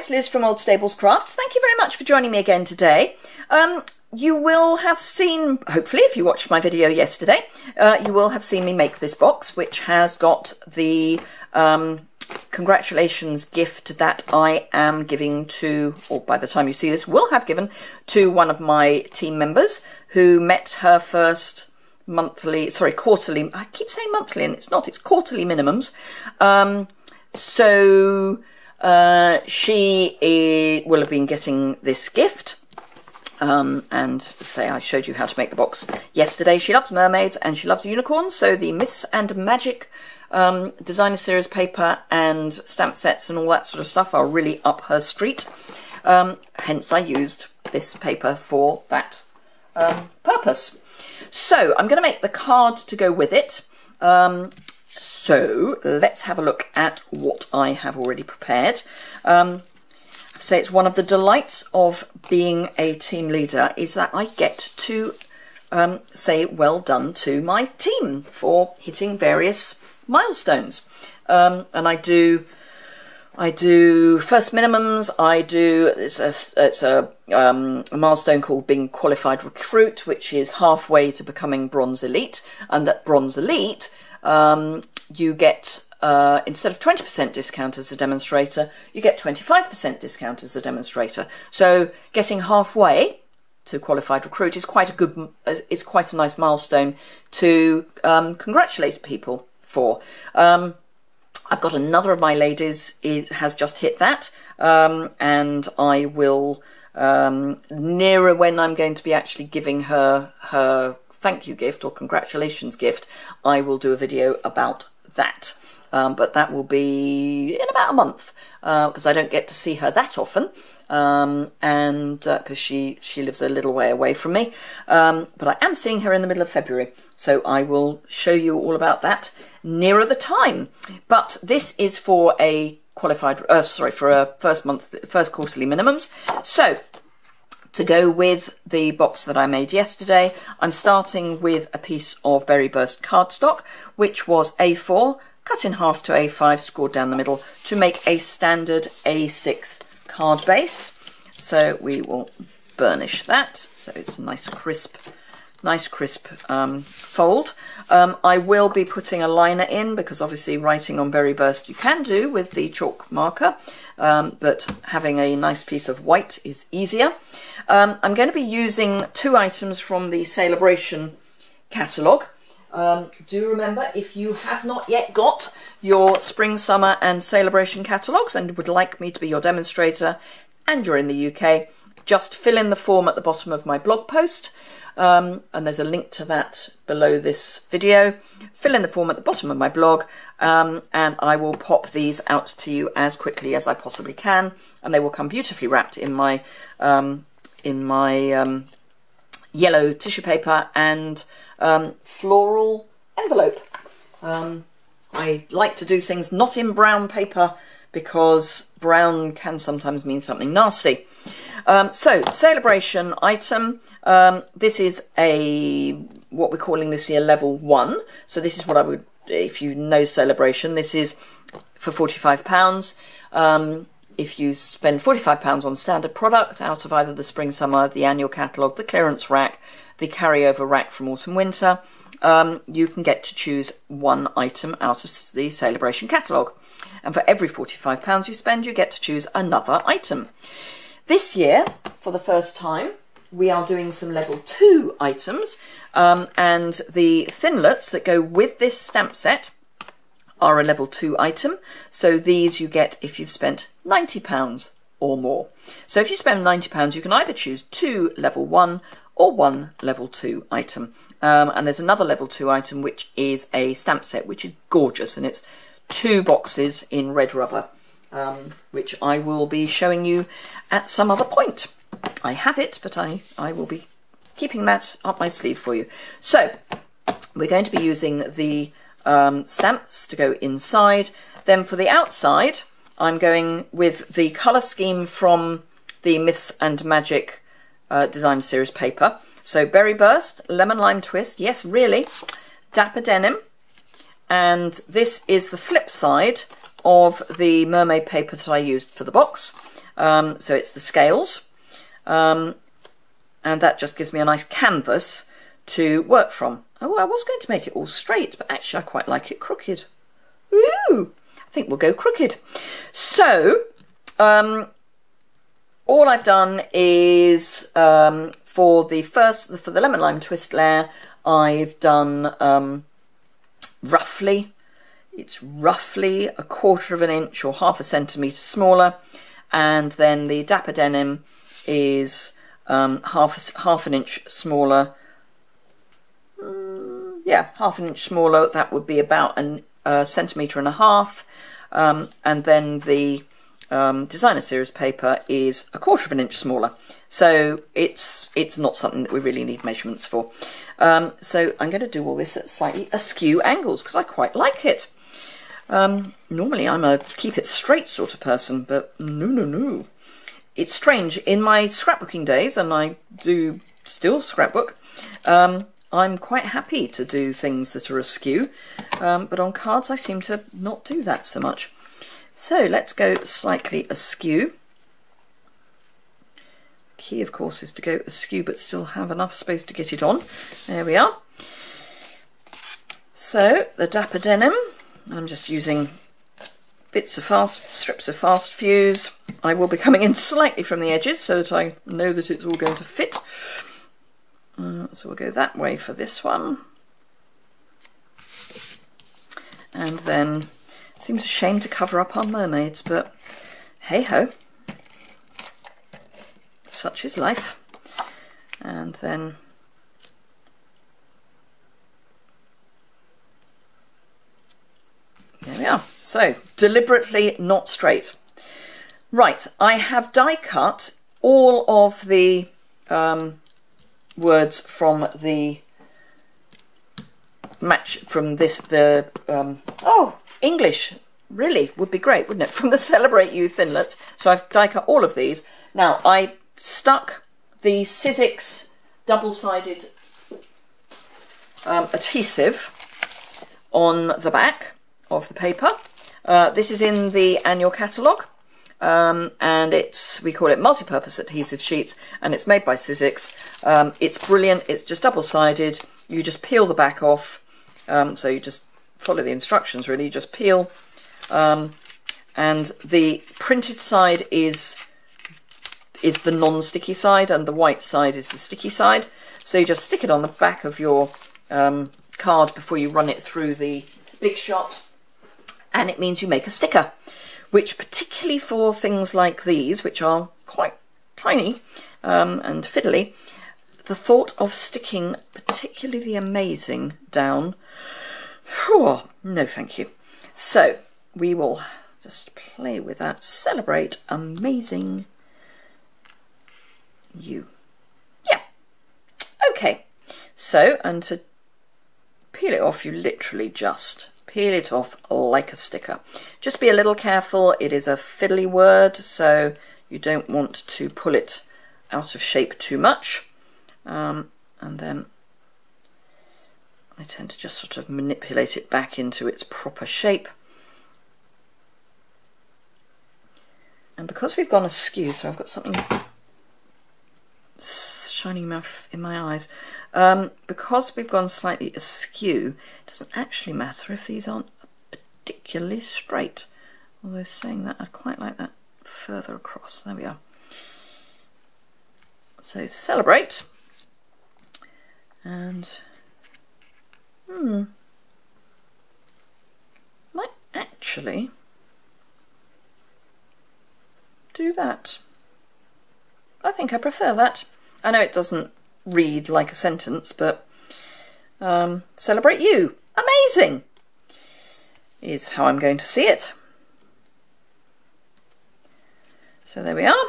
Yes, Liz from Old Stables Crafts. Thank you very much for joining me again today. You will have seen, hopefully if you watched my video yesterday, you will have seen me make this box, which has got the congratulations gift that I am giving to, or by the time you see this, will have given to one of my team members who met her first quarterly, I keep saying monthly and it's not, it's quarterly minimums. She will have been getting this gift. And say I showed you how to make the box yesterday. She loves mermaids and she loves unicorns, so the Myths and Magic designer series paper and stamp sets and all that sort of stuff are really up her street. Hence I used this paper for that purpose. So I'm going to make the card to go with it. So let's have a look at what I have already prepared. Say it's one of the delights of being a team leader is that I get to say well done to my team for hitting various milestones. And I do first minimums. It's a milestone called being qualified recruit, which is halfway to becoming bronze elite, and that bronze elite you get instead of 20% discount as a demonstrator, you get 25% discount as a demonstrator. So getting halfway to qualified recruit is quite a nice milestone to congratulate people for. I've got another of my ladies has just hit that, and I will nearer when I'm going to be actually giving her thank you gift or congratulations gift, I will do a video about that. But that will be in about a month, because I don't get to see her that often, and because she lives a little way away from me. But I am seeing her in the middle of February, so I will show you all about that nearer the time. But this is for a qualified, for a first quarterly minimums. So to go with the box that I made yesterday, I'm starting with a piece of Berry Burst cardstock, which was A4, cut in half to A5, scored down the middle to make a standard A6 card base. So we will burnish that so it's a nice crisp fold. I will be putting a liner in because obviously writing on Berry Burst you can do with the chalk marker, but having a nice piece of white is easier. I'm going to be using 2 items from the Celebration catalogue. Do remember, if you have not yet got your Spring, Summer and Celebration catalogues and would like me to be your demonstrator and you're in the UK, just fill in the form at the bottom of my blog post, and there's a link to that below this video. Fill in the form at the bottom of my blog, and I will pop these out to you as quickly as I possibly can, and they will come beautifully wrapped in my yellow tissue paper and floral envelope. I like to do things not in brown paper because brown can sometimes mean something nasty. So Celebration item, this is what we're calling this year level 1. So this is what I would, if you know Celebration, this is for £45. If you spend £45 on standard product out of either the Spring, Summer, the annual catalogue, the clearance rack, the carryover rack from Autumn, Winter, you can get to choose 1 item out of the Celebration catalogue. And for every £45 you spend, you get to choose another item. This year, for the first time, we are doing some level 2 items, and the thinlets that go with this stamp set are a level 2 item. So these you get if you've spent £90 or more. So if you spend £90, you can either choose 2 level 1 or 1 level 2 item. And there's another level 2 item which is a stamp set, which is gorgeous, and it's 2 boxes in red rubber, which I will be showing you at some other point. I have it, but I will be keeping that up my sleeve for you. So we're going to be using the stamps to go inside. Then for the outside, I'm going with the colour scheme from the Myths and Magic designer series paper. So Berry Burst, Lemon Lime Twist, yes really, Dapper Denim, and this is the flip side of the mermaid paper that I used for the box. So it's the scales. And that just gives me a nice canvas to work from. Oh, I was going to make it all straight, but actually I quite like it crooked. Ooh, I think we'll go crooked. So, all I've done is, for the lemon lime twist layer, I've done roughly a 1/4 of an inch or 1/2 centimetre smaller, and then the Dapper Denim is half an inch smaller. Yeah, 1/2 inch smaller. That would be about a centimetre and a half, and then the designer series paper is a 1/4 of an inch smaller. So it's not something that we really need measurements for. So I'm going to do all this at slightly askew angles because I quite like it. Normally I'm a keep it straight sort of person, but no. It's strange. In my scrapbooking days, and I do still scrapbook, I'm quite happy to do things that are askew, but on cards I seem to not do that so much. So let's go slightly askew. Key, of course, is to go askew but still have enough space to get it on. There we are. So the Dapper Denim, I'm just using strips of fast fuse. I will be coming in slightly from the edges so that I know that it's all going to fit. So we'll go that way for this one. And then, it seems a shame to cover up our mermaids, but hey ho. Such is life. And then there we are. So deliberately not straight. Right, I have die cut all of the words from the English really would be great, wouldn't it? From the Celebrate You Thinlits. So I've die cut all of these. Now I stuck the Sizzix double-sided adhesive on the back of the paper. This is in the annual catalogue, and we call it multi-purpose adhesive sheets, and it's made by Sizzix. It's brilliant. It's just double-sided. You just peel the back off, so you just follow the instructions really. You just peel, and the printed side is the non-sticky side, and the white side is the sticky side. So you just stick it on the back of your card before you run it through the Big Shot, and it means you make a sticker, which particularly for things like these, which are quite tiny and fiddly, the thought of sticking particularly the amazing down, no thank you. So we will just play with that. Celebrate Amazing You. Yeah. Okay. So, and to peel it off, you literally just peel it off like a sticker. Just be a little careful. It is a fiddly word, so you don't want to pull it out of shape too much. And then I tend to just sort of manipulate it back into its proper shape. And because we've gone askew, so I've got something shining in my eyes, because we've gone slightly askew, it doesn't actually matter if these aren't particularly straight. Although saying that, I'd quite like that further across. There we are. So celebrate. And might actually do that. I think I prefer that. I know it doesn't read like a sentence, but celebrate you, amazing, is how I'm going to see it. So there we are,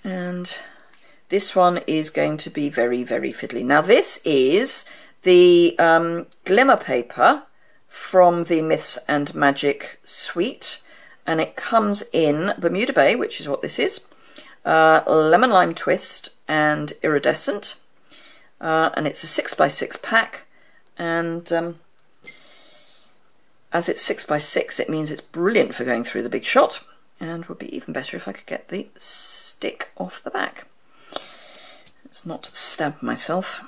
and this one is going to be very, very fiddly. Now this is the glimmer paper from the Myths and Magic suite, and it comes in Bermuda Bay, which is what this is, Lemon Lime Twist and Iridescent, and it's a 6x6 pack, and as it's 6x6 it means it's brilliant for going through the Big Shot, and would be even better if I could get the stick off the back. Let's not stab myself.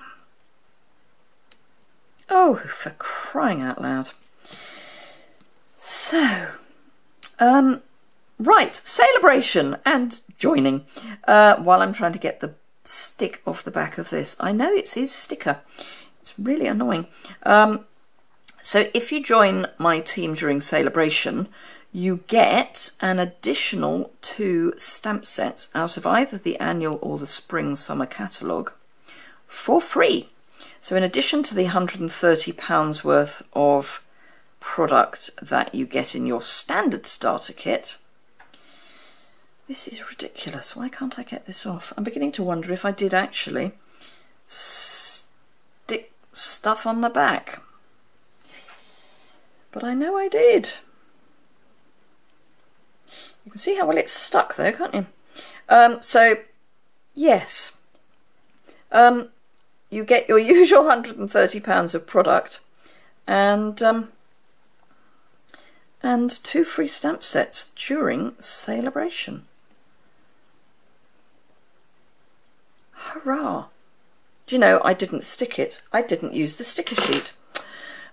Oh, for crying out loud. So, right, celebration and joining. While I'm trying to get the stick off the back of this. I know it's his sticker. It's really annoying. So if you join my team during celebration, you get an additional 2 stamp sets out of either the annual or the spring summer catalogue for free. So in addition to the £130 worth of product that you get in your standard starter kit, this is ridiculous. Why can't I get this off? I'm beginning to wonder if I did actually stick stuff on the back. But I know I did. You can see how well it's stuck though, can't you? So, yes. You get your usual £130 of product and 2 free stamp sets during celebration. Hurrah! Do you know, I didn't stick it. I didn't use the sticker sheet.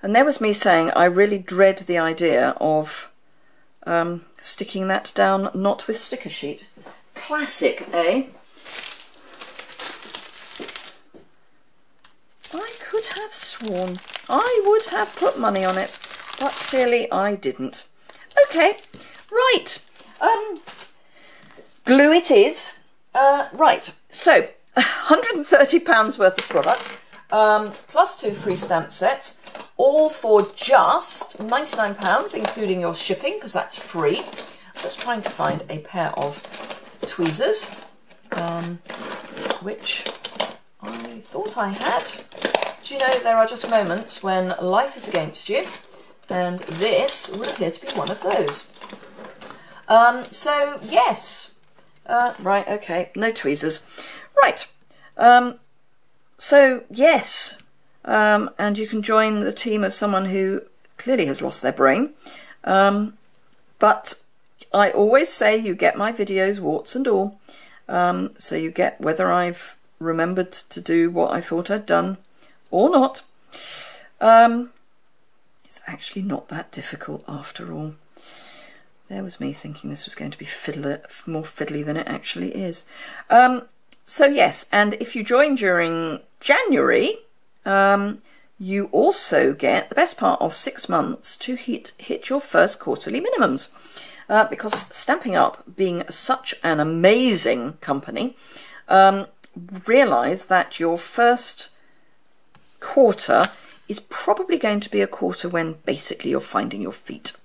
And there was me saying I really dread the idea of sticking that down not with sticker sheet. Classic, eh? I could have sworn I would have put money on it, but clearly I didn't. Okay, right. Glue it is. Right, so £130 worth of product, plus 2 free stamp sets, all for just £99, including your shipping, because that's free. I'm just trying to find a pair of tweezers, which I thought I had. Do you know, there are just moments when life is against you, and this would appear to be one of those. So, yes. Right, okay, no tweezers. Right, so, yes. And you can join the team of someone who clearly has lost their brain. But I always say you get my videos, warts and all. So you get whether I've remembered to do what I thought I'd done or not. It's actually not that difficult after all. There was me thinking this was going to be more fiddly than it actually is. So yes, and if you join during January, you also get the best part of 6 months to hit your first quarterly minimums. Because Stampin' Up, being such an amazing company, realise that your first quarter is probably going to be a quarter when basically you're finding your feet.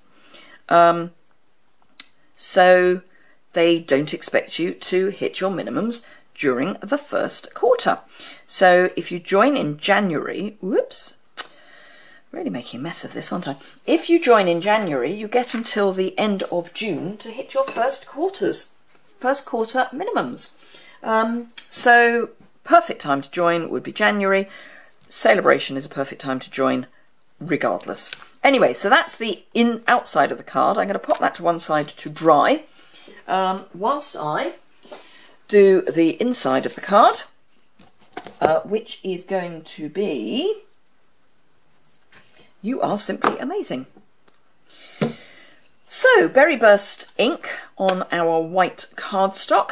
So they don't expect you to hit your minimums during the first quarter. So if you join in January, whoops, really making a mess of this, aren't I? If you join in January, you get until the end of June to hit your first quarter minimums. So perfect time to join would be January. Celebration is a perfect time to join regardless. Anyway, so that's the outside of the card. I'm going to pop that to one side to dry whilst I do the inside of the card, which is going to be "You Are Simply Amazing." So, Berry Burst ink on our white cardstock,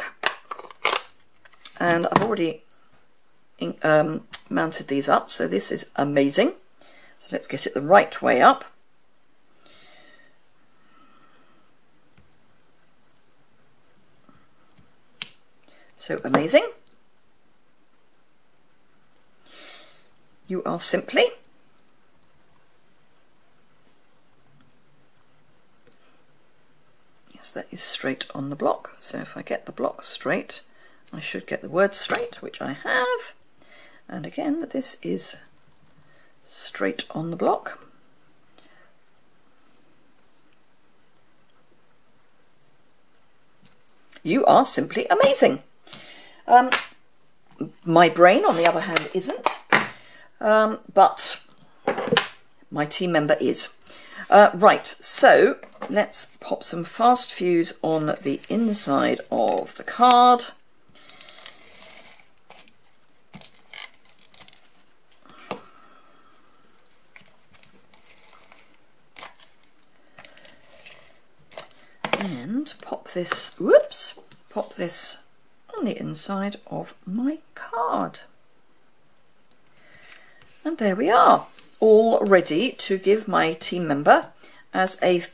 and I've already mounted these up, so this is amazing. So let's get it the right way up. So amazing. You are simply. Yes, that is straight on the block. So if I get the block straight, I should get the words straight, which I have. And again, this is straight on the block. You are simply amazing. My brain, on the other hand, isn't, but my team member is. Right, so let's pop some fast fuse on the inside of the card. And pop this, whoops, pop this on the inside of my card. And there we are, all ready to give my team member as a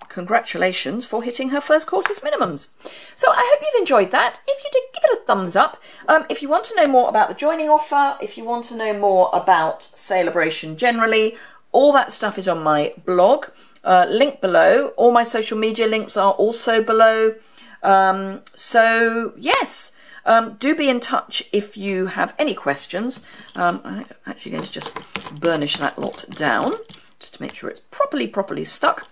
congratulations for hitting her first quarter's minimums. So I hope you've enjoyed that. If you did, give it a thumbs up. If you want to know more about the joining offer, if you want to know more about Celebration generally, all that stuff is on my blog. Link below. All my social media links are also below. So yes, do be in touch if you have any questions. I'm actually going to just burnish that lot down just to make sure it's properly stuck.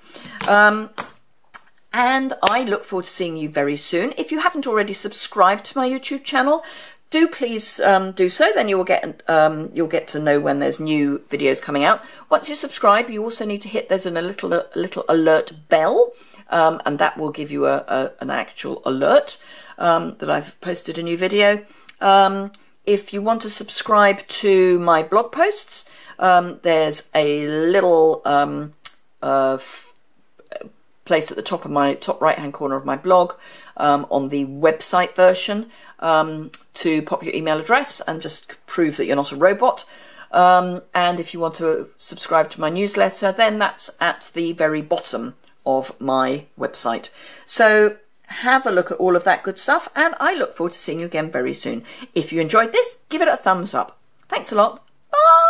And I look forward to seeing you very soon. If you haven't already subscribed to my YouTube channel, do please do so. Then you'll get to know when there's new videos coming out. Once you subscribe, you also need to hit there's a little alert bell, and that will give you an actual alert that I've posted a new video. If you want to subscribe to my blog posts, there's a little place at the top of my top right hand corner of my blog on the website version to pop your email address and just prove that you're not a robot. And if you want to subscribe to my newsletter, then that's at the very bottom of my website. So have a look at all of that good stuff, and I look forward to seeing you again very soon. If you enjoyed this, give it a thumbs up. Thanks a lot. Bye.